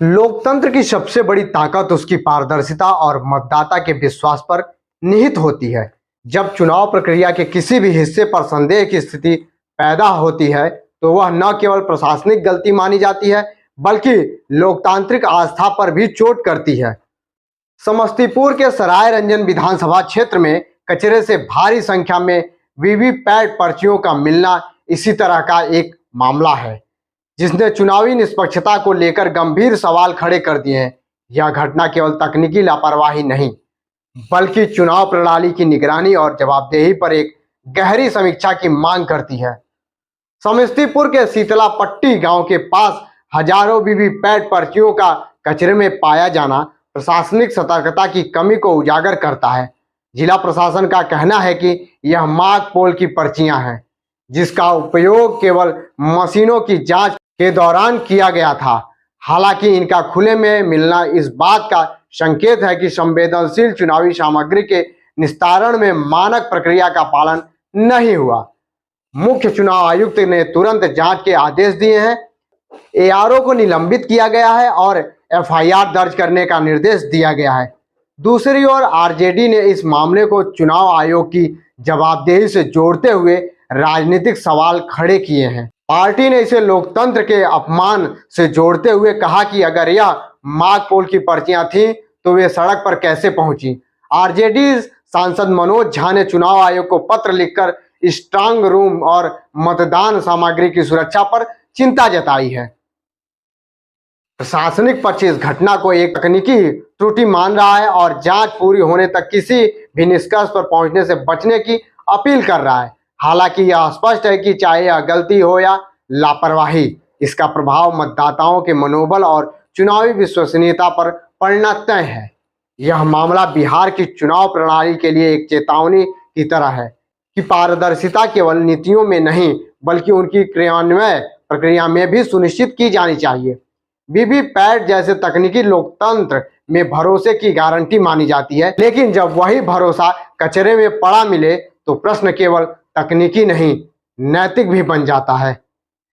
लोकतंत्र की सबसे बड़ी ताकत उसकी पारदर्शिता और मतदाता के विश्वास पर निहित होती है। जब चुनाव प्रक्रिया के किसी भी हिस्से पर संदेह की स्थिति पैदा होती है तो वह न केवल प्रशासनिक गलती मानी जाती है बल्कि लोकतांत्रिक आस्था पर भी चोट करती है। समस्तीपुर के सराय रंजन विधानसभा क्षेत्र में कचरे से भारी संख्या में वीवीपैट पर्चियों का मिलना इसी तरह का एक मामला है जिसने चुनावी निष्पक्षता को लेकर गंभीर सवाल खड़े कर दिए हैं। यह घटना केवल तकनीकी लापरवाही नहीं बल्कि चुनाव प्रणाली की निगरानी और जवाबदेही पर एक गहरी समीक्षा की मांग करती है। समस्तीपुर के शीतला पट्टी गांव के पास हजारों वीवीपैट पर्चियों का कचरे में पाया जाना प्रशासनिक सतर्कता की कमी को उजागर करता है। जिला प्रशासन का कहना है कि यह मार्क पोल की पर्चियां हैं जिसका उपयोग केवल मशीनों की जांच के दौरान किया गया था। हालांकि इनका खुले में मिलना इस बात का संकेत है कि संवेदनशील चुनावी सामग्री के निस्तारण में मानक प्रक्रिया का पालन नहीं हुआ। मुख्य चुनाव आयुक्त ने तुरंत जांच के आदेश दिए हैं। एआरओ को निलंबित किया गया है और एफआईआर दर्ज करने का निर्देश दिया गया है। दूसरी ओर आरजेडी ने इस मामले को चुनाव आयोग की जवाबदेही से जोड़ते हुए राजनीतिक सवाल खड़े किए हैं। पार्टी ने इसे लोकतंत्र के अपमान से जोड़ते हुए कहा कि अगर यह मार्क पोल की पर्चियां थीं तो वे सड़क पर कैसे पहुंची। आरजेडी सांसद मनोज झा ने चुनाव आयोग को पत्र लिखकर स्ट्रांग रूम और मतदान सामग्री की सुरक्षा पर चिंता जताई है। प्रशासनिक पक्ष इस घटना को एक तकनीकी त्रुटि मान रहा है और जांच पूरी होने तक किसी भी निष्कर्ष पर पहुंचने से बचने की अपील कर रहा है। हालांकि यह स्पष्ट है कि चाहे यह गलती हो या लापरवाही, इसका प्रभाव मतदाताओं के मनोबल और चुनावी विश्वसनीयता पर पड़ना तय है। यह मामला बिहार की चुनाव प्रणाली के लिए एक चेतावनी की तरह है कि पारदर्शिता केवल नीतियों में नहीं बल्कि उनकी क्रियान्वयन प्रक्रिया में भी सुनिश्चित की जानी चाहिए। वीवीपैट जैसे तकनीकी लोकतंत्र में भरोसे की गारंटी मानी जाती है, लेकिन जब वही भरोसा कचरे में पड़ा मिले तो प्रश्न केवल तकनीकी नहीं नैतिक भी बन जाता है।